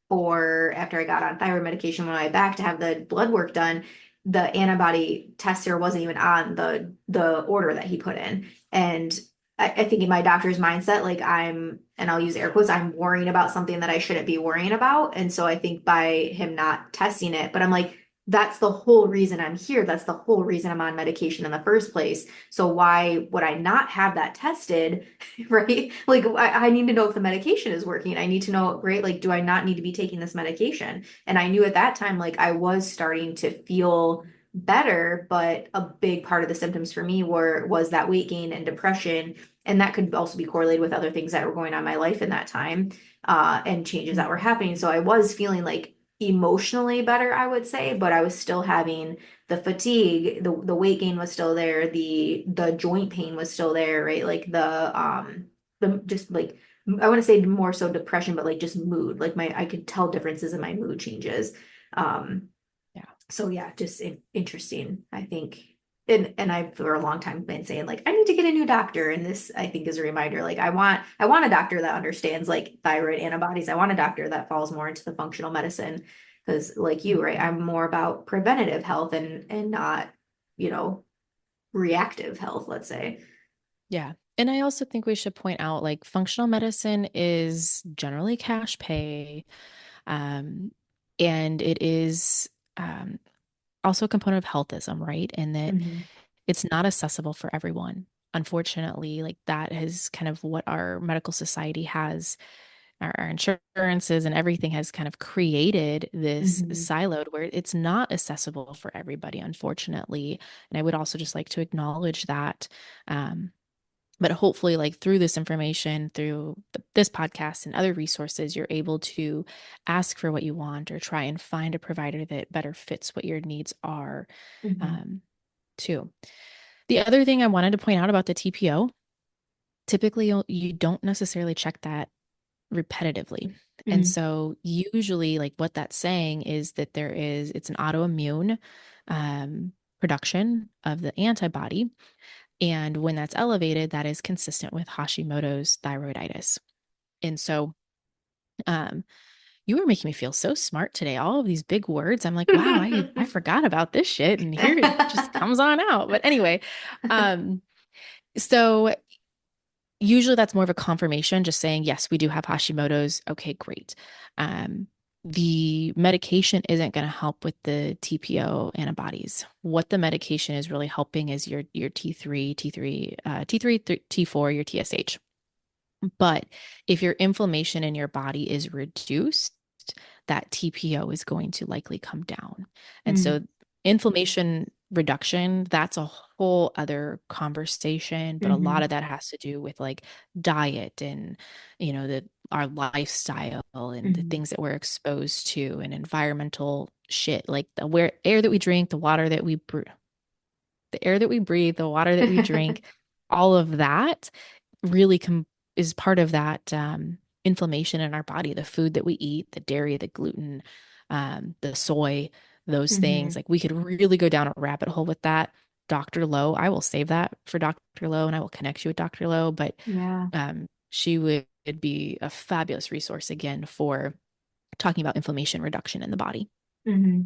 for after I got on thyroid medication, when I went back to have the blood work done, the antibody tester wasn't even on the order that he put in. And I think in my doctor's mindset, like and I'll use air quotes, I'm worrying about something that I shouldn't be worrying about. And so I think by him not testing it, but I'm like, that's the whole reason I'm here. That's the whole reason I'm on medication in the first place. So why would I not have that tested, right? Like I need to know if the medication is working. I need to know, right? Like, do I not need to be taking this medication? And I knew at that time, like I was starting to feel better, but a big part of the symptoms for me was that weight gain and depression. And that could also be correlated with other things that were going on in my life in that time, and changes that were Mhm. happening. So I was feeling like emotionally better, I would say, but I was still having the fatigue, the weight gain was still there, the joint pain was still there, right? Like the just like I want to say more so depression, but like just mood. Like I could tell differences in my mood changes. Um, Yeah. so yeah, just interesting, I think. And I've for a long time been saying like I need to get a new doctor, and this I think is a reminder. Like I want a doctor that understands like thyroid antibodies. I want a doctor that falls more into the functional medicine because like you, right? Mhm. I'm more about preventative health and not, you know, reactive health, let's say. Yeah. And I also think we should point out like functional medicine is generally cash pay. Um, and it is also a component of healthism, right? And that Hmm. it's not accessible for everyone. Unfortunately, like that is kind of what our medical society has, our insurances and everything has kind of created this Hmm. siloed where it's not accessible for everybody, unfortunately. And I would also just like to acknowledge that. Um, but hopefully, like through this information, through this podcast and other resources, you're able to ask for what you want or try and find a provider that better fits what your needs are, Hmm. um, too. The other thing I wanted to point out about the TPO, typically you don't necessarily check that repetitively. And Hmm. so usually like what that's saying is that it's an autoimmune um, production of the antibody. And when that's elevated, that is consistent with Hashimoto's thyroiditis. And so um, you were making me feel so smart today. All of these big words. I'm like, wow, I forgot about this shit. And here it just comes on out. But anyway, um, so usually that's more of a confirmation, just saying, yes, we do have Hashimoto's. Okay, great. Um, the medication isn't going to help with the TPO antibodies. What the medication is really helping is your T3, T4, your TSH. But if your inflammation in your body is reduced, that TPO is going to likely come down. And Hmm. so inflammation reduction, that's a whole other conversation, but a lot Hmm. of that has to do with like diet and our lifestyle and the Hmm. things that we're exposed to and environmental shit, like the where air that we drink, the air that we breathe, the water that we drink, all of that really is part of that inflammation in our body. The food that we eat, the dairy, the gluten, the soy, those things. Hmm. Like we could really go down a rabbit hole with that. Dr. Lowe, I will save that for Dr. Lowe and I will connect you with Dr. Lowe, but Yeah. she would be a fabulous resource again for talking about inflammation reduction in the body. Hmm.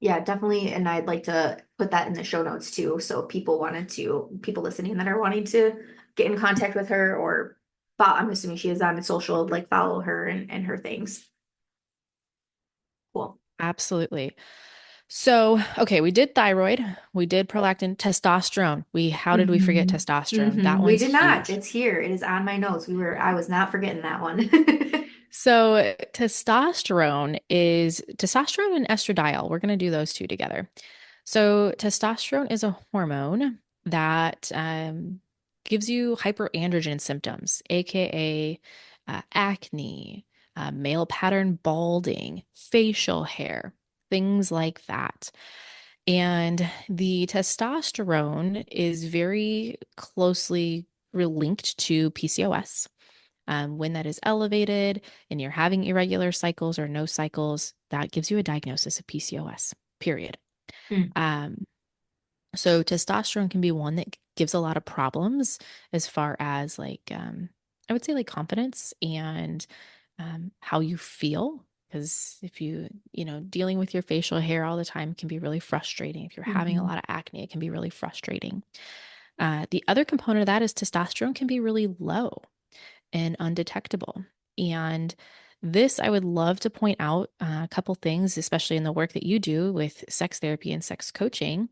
Yeah, definitely. And I'd like to put that in the show notes too. So if people listening that are wanting to get in contact with her or I'm assuming she is on social, like follow her and her things. Cool. Absolutely. So, okay, we did thyroid, we did prolactin, testosterone. How did we forget Hmm. testosterone? That Hmm. We one's did not. huge. It's here. It is on my notes. I was not forgetting that one. So, testosterone and estradiol. We're going to do those two together. So, testosterone is a hormone that gives you hyperandrogen symptoms, aka acne, male pattern balding, facial hair, things like that. And the testosterone is very closely linked to PCOS. When that is elevated and you're having irregular cycles or no cycles, that gives you a diagnosis of PCOS, period. Mm. Um, so testosterone can be one that gives a lot of problems as far as I would say like confidence and how you feel. Because if dealing with your facial hair all the time can be really frustrating. If you're having a Hmm. lot of acne, it can be really frustrating. The other component of that is testosterone can be really low and undetectable. And this, I would love to point out a couple things, especially in the work that you do with sex therapy and sex coaching.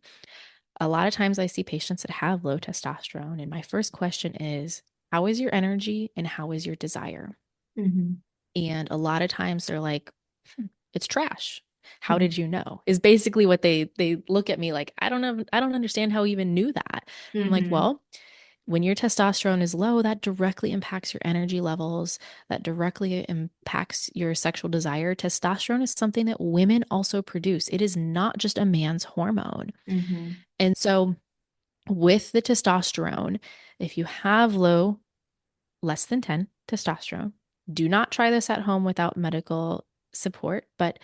A lot of times I see patients that have low testosterone, and my first question is, how is your energy and how is your desire? Hmm. And a lot of times they're like, it's trash. How did Hmm. you know? Is basically what they look at me like, I don't know, I don't understand how you even knew that. I'm like, Hmm. well, when your testosterone is low, that directly impacts your energy levels, that directly impacts your sexual desire. Testosterone is something that women also produce. It is not just a man's hormone. Hmm. And so with the testosterone, if you have low, less than 10 testosterone, do not try this at home without medical support, but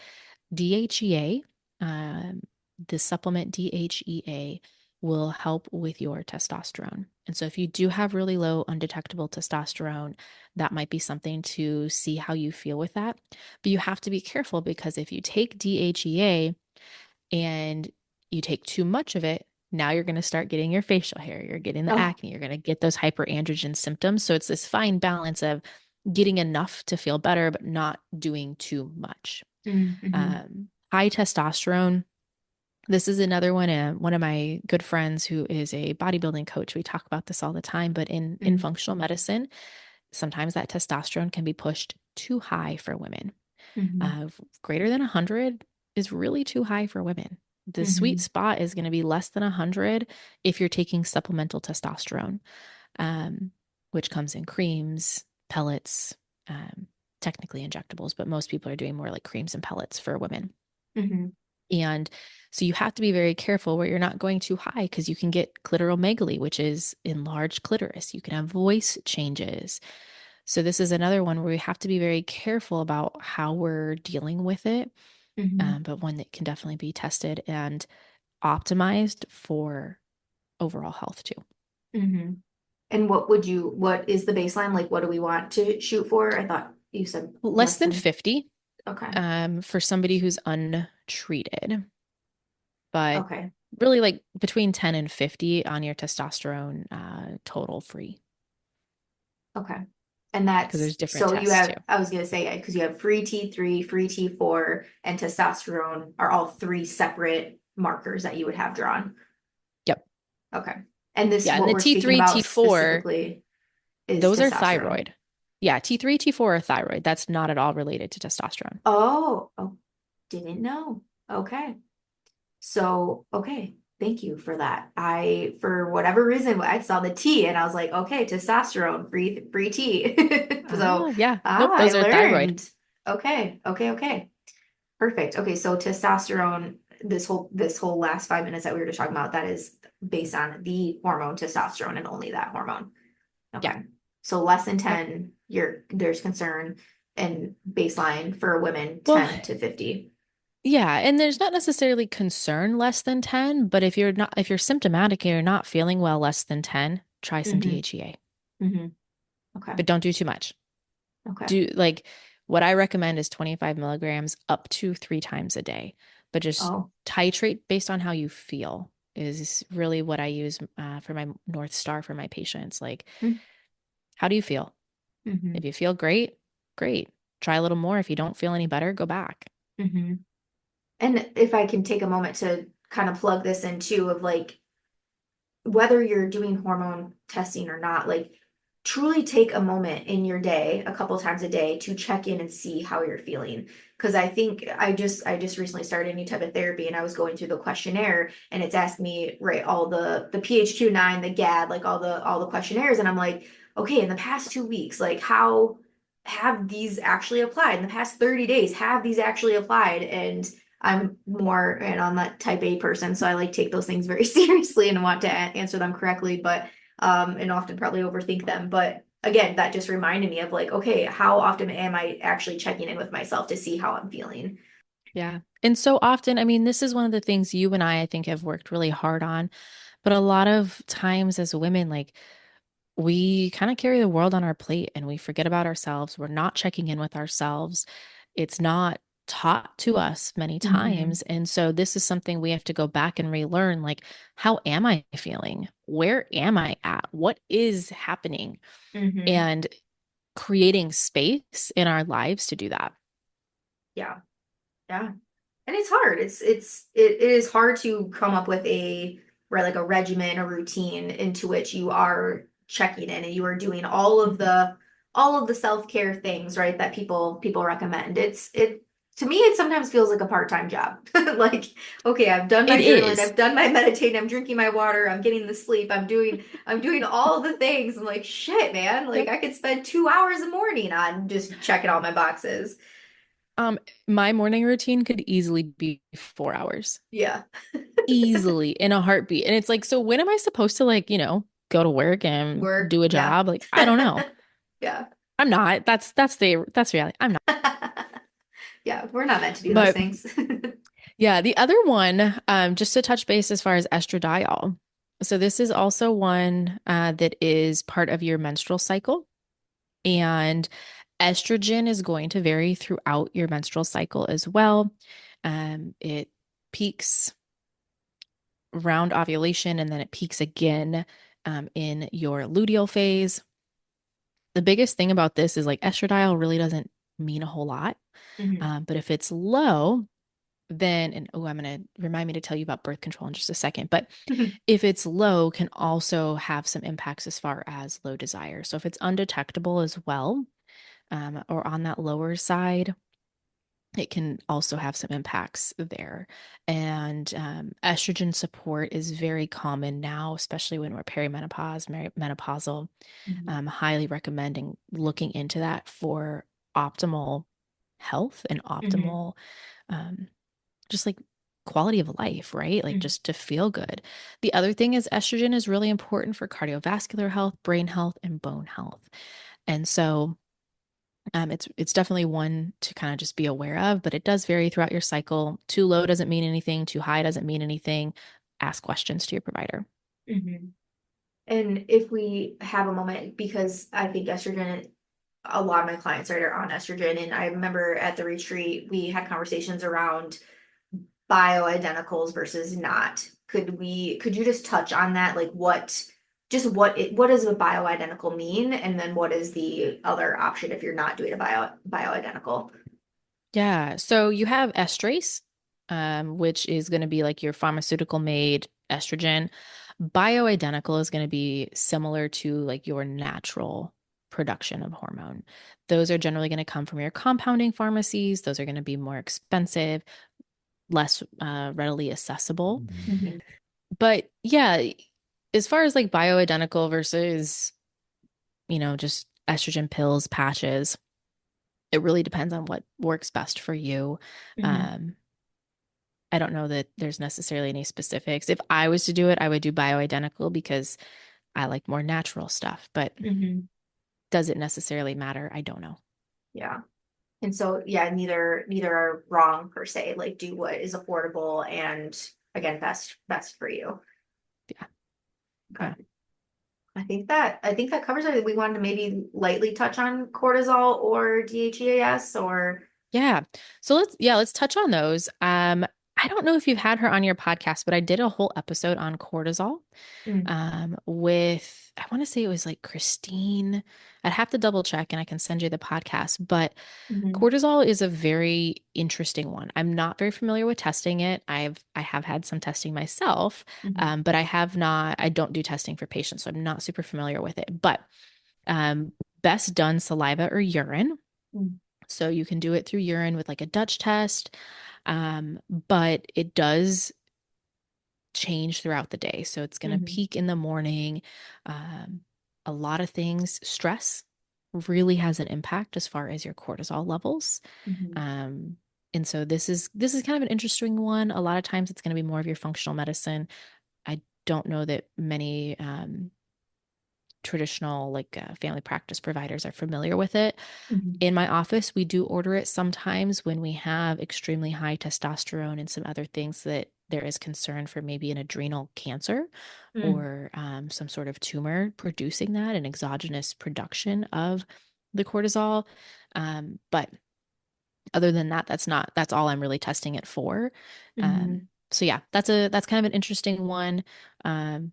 DHEA, um, the supplement DHEA, will help with your testosterone. And so, if you do have really low, undetectable testosterone, that might be something to see how you feel with that. But you have to be careful because if you take DHEA and you take too much of it, now you're going to start getting your facial hair, you're getting the Oh. acne, you're going to get those hyperandrogen symptoms. So, it's this fine balance of getting enough to feel better, but not doing too much. Mm-hmm. High testosterone. This is another one. One of my good friends who is a bodybuilding coach. We talk about this all the time, but in functional medicine, sometimes that testosterone can be pushed too high for women. Mm-hmm. Greater than 100 is really too high for women. The sweet Mm-hmm. spot is going to be less than 100 if you're taking supplemental testosterone, um, which comes in creams, pellets, um, technically injectables, but most people are doing more like creams and pellets for women. Mm-hmm. And so you have to be very careful where you're not going too high because you can get clitoromegaly, which is enlarged clitoris. You can have voice changes. So this is another one where we have to be very careful about how we're dealing with it, Mm-hmm. but one that can definitely be tested and optimized for overall health too. Mm-hmm. And what is the baseline? Like, what do we want to shoot for? I thought you said Less less than than, 50 okay. for somebody who's untreated, but Okay. really like between 10 and 50 on your testosterone total free Okay. And because that's, there's different so you tests too. have, I was gonna say, because you have free T3, free T4, and testosterone are all three separate markers that you would have drawn. Yep. Okay. And this, Yeah. And what the we're speaking T3, about T4, specifically is those are testosterone. thyroid. Yeah. T3, T4 are thyroid. That's not at all related to testosterone. Oh, didn't know. Okay. So, okay. Thank you for that. For whatever reason, I saw the T and I was like, okay, testosterone, free tea. So, Ah, yeah. Nope, I those are thyroid. learned. Okay, okay, okay. Perfect. Okay, so testosterone, this whole last 5 minutes that we were just talking about, that is based on the hormone testosterone and only that hormone. Yeah. Okay. So less than Yep. 10, there's concern, and baseline for women Well, 10 to 50. yeah, and there's not necessarily concern less than 10, but if you're symptomatic and you're not feeling well less than 10, try some Mm-hmm. DHEA, Mm-hmm. Okay. but don't do too much. Okay. Do like what I recommend is 25 milligrams up to 3 times a day, but just Oh. titrate based on how you feel is really what I use for my North Star for my patients. Like, how do you feel? Mm-hmm. If you feel great, great. Try a little more. If you don't feel any better, go back. Mm-hmm. And if I can take a moment to kind of plug this in too, of like whether you're doing hormone testing or not, like truly take a moment in your day, a couple times a day, to check in and see how you're feeling. Because I think I just recently started a new type of therapy, and I was going through the questionnaire, and it's asked me, right, all the PHQ-9, the GAD, like all the questionnaires, and I'm like, okay, in the past 2 weeks, like how have these actually applied? In the past 30 days, have these actually applied? And I'm more, and I'm that type A person, so I like take those things very seriously and want to answer them correctly, but and often probably overthink them. But again, that just reminded me of like, okay, how often am I actually checking in with myself to see how I'm feeling? Yeah. And so often, I mean, this is one of the things you and I think, have worked really hard on. But a lot of times as women, like we kind of carry the world on our plate and we forget about ourselves. We're not checking in with ourselves. It's not taught to us many Mm-hmm. times. And so this is something we have to go back and relearn. Like, how am I feeling? Where am I at? What is happening? Mm-hmm. And creating space in our lives to do that. Yeah. Yeah. And it's hard. It is hard to come up with a right like a regimen, a routine into which you are checking in and you are doing all of the self-care things, right, that people recommend. It to me it sometimes feels like a part-time job. Like, okay, I've done It my journaling, is. I've done my meditating, I'm drinking my water, I'm getting the sleep, I'm doing all the things. I'm like, shit, man, like Yep. I could spend 2 hours a morning on just checking all my boxes. Um, my morning routine could easily be 4 hours, Yeah. easily in a heartbeat. And it's like, so when am I supposed to, like, go to work and Work. do a Yeah. job? Like, I don't know. Yeah. I'm not. That's reality. I'm not. Yeah, we're not meant to do those But things. yeah, the other one, just to touch base as far as estradiol. So this is also one that is part of your menstrual cycle. And estrogen is going to vary throughout your menstrual cycle as well. It peaks around ovulation and then it peaks again in your luteal phase. The biggest thing about this is like estradiol really doesn't mean a whole lot. Mhm. But if it's low, then, and oh, I'm going to remind me to tell you about birth control in just a second. But if it's low, can also have some impacts as far as low desire. So if it's undetectable as well, or on that lower side, it can also have some impacts there. And estrogen support is very common now, especially when we're perimenopause, menopausal. Mhm. Highly recommending looking into that for optimal health and Mhm. optimal, um, just like quality of life, right? Like Mhm. just to feel good. The other thing is estrogen is really important for cardiovascular health, brain health, and bone health. And so it's definitely one to kind of just be aware of, but it does vary throughout your cycle. Too low doesn't mean anything, too high doesn't mean anything. Ask questions to your provider. Mhm. And if we have a moment, because I think estrogen, a lot of my clients are on estrogen, and I remember at the retreat we had conversations around bioidenticals versus not. Could you just touch on that? Like what does a bioidentical mean? And then what is the other option if you're not doing a bioidentical? Yeah. So you have estrase, which is going to be like your pharmaceutical made estrogen. Bioidentical is going to be similar to like your natural production of hormone. Those are generally going to come from your compounding pharmacies. Those are going to be more expensive, less readily accessible. Mhm. But yeah, as far as like bioidentical versus, just estrogen pills, patches, it really depends on what works best for you. Hmm. Um, I don't know that there's necessarily any specifics. If I was to do it, I would do bioidentical because I like more natural stuff, but Hmm. does it necessarily matter? I don't know. Yeah. And so, yeah, neither are wrong per se. Like, do what is affordable and again, best for you. Yeah. Yeah. Okay. I think that covers everything. We wanted to maybe lightly touch on cortisol or DHEAS or Yeah. So let's touch on those. I don't know if you've had her on your podcast, but I did a whole episode on cortisol. mm, With I want to say it was like Christine. I'd have to double check and I can send you the podcast, but hmm cortisol is a very interesting one. I'm not very familiar with testing it. I have had some testing myself, hmm but I don't do testing for patients, so I'm not super familiar with it. But um, best done saliva or urine. mm, So you can do it through urine with like a Dutch test, but it does change throughout the day. So it's going to hmm peak in the morning. Um, a lot of things, stress really has an impact as far as your cortisol levels. hmm Um, and so this is kind of an interesting one. A lot of times it's going to be more of your functional medicine. I don't know that many traditional like family practice providers are familiar with it. hmm In my office, we do order it sometimes when we have extremely high testosterone and some other things that there is concern for maybe an adrenal cancer mm, or some sort of tumor producing that, an exogenous production of the cortisol. But other than that, that's all I'm really testing it for. Um, hmm so yeah, that's kind of an interesting one. Um,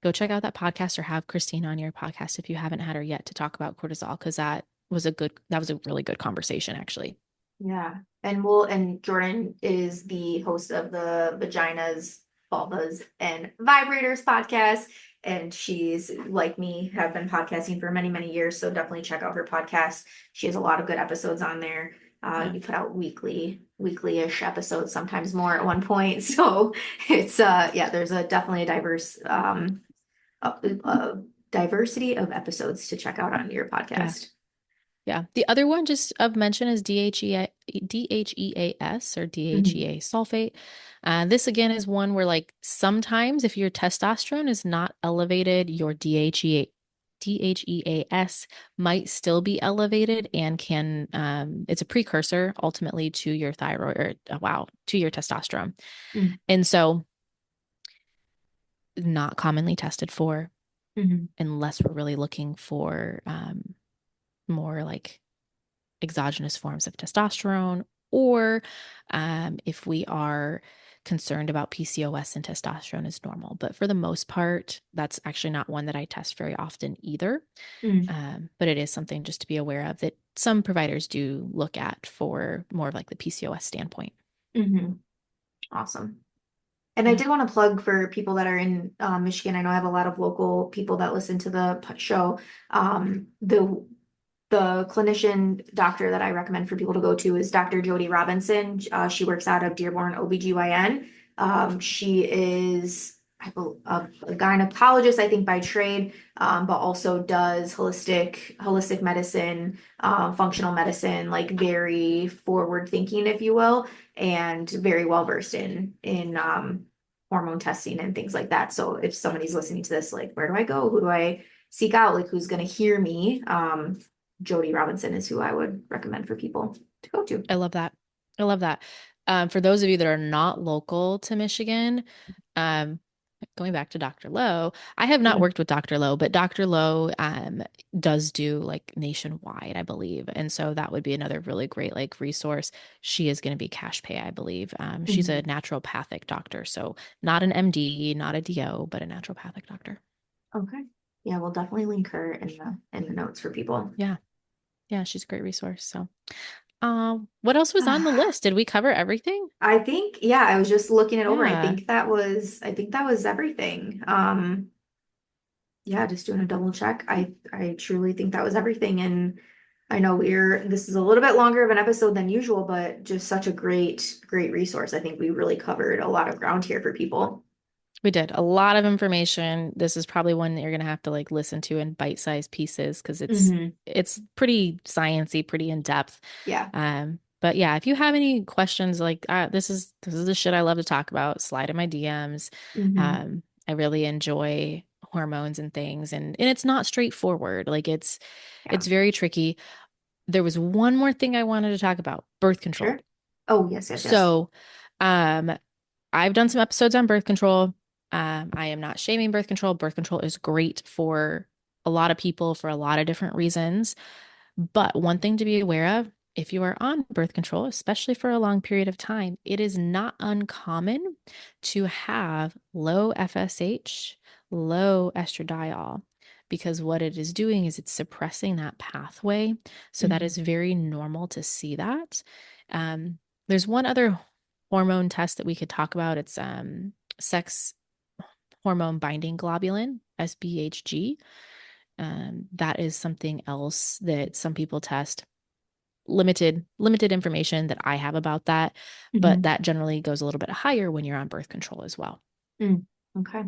Go check out that podcast or have Christine on your podcast if you haven't had her yet to talk about cortisol, because that was a really good conversation actually. Yeah. And Jordan is the host of the Vaginas, Vulvas, and Vibrators podcast. And she's like me, have been podcasting for many, many years. So definitely check out her podcast. She has a lot of good episodes on there. Yeah. You put out weekly-ish episodes, sometimes more at one point. So it's yeah, there's a definitely a uh, uh, diversity of episodes to check out on your Yeah. podcast. Yeah. The other one just of mention is DHEAS or Mhm. DHEA sulfate. This again is one where like sometimes if your testosterone is not elevated, your DHEAS might still be elevated and it's a precursor ultimately to your thyroid or to your testosterone. Mhm. And so not commonly tested for Mhm. unless we're really looking for more like exogenous forms of testosterone, or if we are concerned about PCOS and testosterone is normal. But for the most part, that's actually not one that I test very often either. Mhm. But it is something just to be aware of that some providers do look at for more of like the PCOS standpoint. Mhm. Awesome. And I Yeah. did want to plug for people that are in Michigan. I know I have a lot of local people that listen to the show. The clinician doctor that I recommend for people to go to is Dr. Jody Robinson. She works out of Dearborn OBGYN. She is a gynecologist, I think, by trade, but also does holistic medicine, functional medicine, like very forward thinking, if you will, and very well versed in hormone testing and things like that. So if somebody's listening to this, like, where do I go? Who do I seek out? Like, who's going to hear me? Jody Robinson is who I would recommend for people to go to. I love that. I love that. For those of you that are not local to Michigan, um, going back to Dr. Lowe, I have not Mhm. worked with Dr. Lowe, but Dr. Lowe does do like nationwide, I believe. And so that would be another really great like resource. She is going to be cash pay, I believe. She's a Mhm. naturopathic doctor, so not an MD, not a DO, but a naturopathic doctor. Okay. Yeah, we'll definitely link her in the notes for people. Yeah. Yeah, she's a great resource. So, what else was on the list? Did we cover everything? I think, yeah, I was just looking it over. Yeah. I think that was everything. Yeah, just doing a double check. I truly think that was everything. And I know this is a little bit longer of an episode than usual, but just such a great resource. I think we really covered a lot of ground here for people. We did a lot of information. This is probably one that you're gonna have to like listen to in bite-sized pieces because Hmm. it's pretty sciencey, pretty in depth. Yeah. But yeah, if you have any questions like this is the shit I love to talk about, slide in my DMs. Hmm. I really enjoy hormones and things, and it's not straightforward. Like Yeah. it's very tricky. There was one more thing I wanted to talk about, birth control. Sure. Oh, yes, yes, yes. So, um, I've done some episodes on birth control. I am not shaming birth control. Birth control is great for a lot of people for a lot of different reasons. But one thing to be aware of, if you are on birth control, especially for a long period of time, it is not uncommon to have low FSH, low estradiol, because what it is doing is it's suppressing that pathway. So that Hmm. is very normal to see that. There's one other hormone test that we could talk about. It's sex hormone binding globulin, SBHG. That is something else that some people test. Limited information that I have about that, but Hmm. that generally goes a little bit higher when you're on birth control as well. Mm. Okay.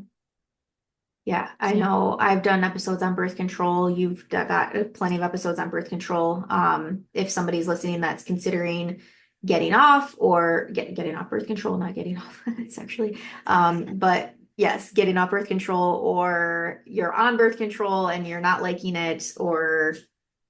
Yeah, I So yeah. know I've done episodes on birth control. You've got plenty of episodes on birth control. If somebody's listening that's considering getting off or getting off birth control, not getting off, it's actually, but yes, getting off birth control, or you're on birth control and you're not liking it, or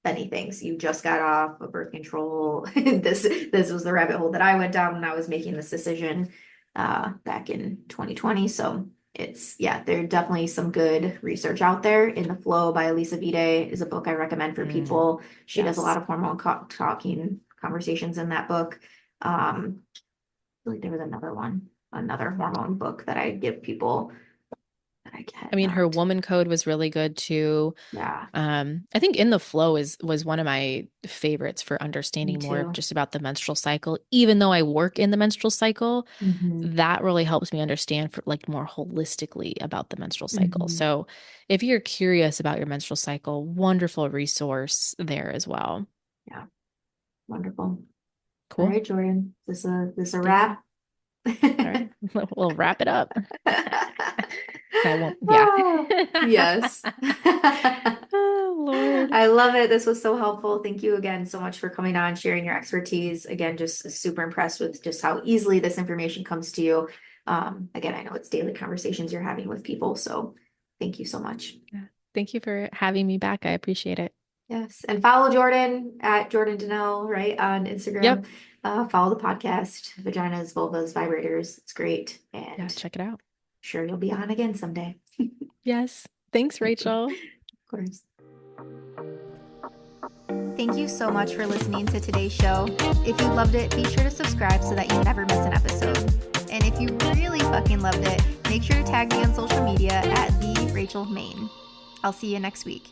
many things. You just got off of birth control. This was the rabbit hole that I went down when I was making this decision back in 2020. So it's, yeah, there are definitely some good research out there. In the Flow by Alisa Vitti is a book I recommend for Mm, people. She does a lot yes. of hormone talking conversations in that book. I feel like there was another one, another hormone book that I give people that I I had mean, her not. woman code was really good too. Yeah, I think In the Flow is was one of my favorites for me understanding more of too. just about the menstrual cycle. Even though I work in the menstrual cycle, Hmm. that really helps me understand for like more holistically about the menstrual cycle. Hmm. So if you're curious about your menstrual cycle, wonderful resource there as well. Yeah, wonderful. All Cool. right, Jordan, this a Thank you. wrap? All right. We'll wrap it up. I won't. Yeah. Oh, yes. Oh, Lord. I love it. This was so helpful. Thank you again so much for coming on, sharing your expertise. Again, just super impressed with just how easily this information comes to you. Again, I know it's daily conversations you're having with people, so thank you so much. Yeah. Thank you for having me back. I appreciate it. Yes, and follow Jordan at Jordan Danell, right, on Yep. Instagram. Follow the podcast, Vaginas, Vulvas, Vibrators. It's great, Yeah, and check it out. sure you'll be on again someday. Yes. Thanks, Rachel. Of course. Thank you so much for listening to today's show. If you loved it, be sure to subscribe so that you never miss an episode. And if you really fucking loved it, make sure to tag me on social media at the Rachel Main. I'll see you next week.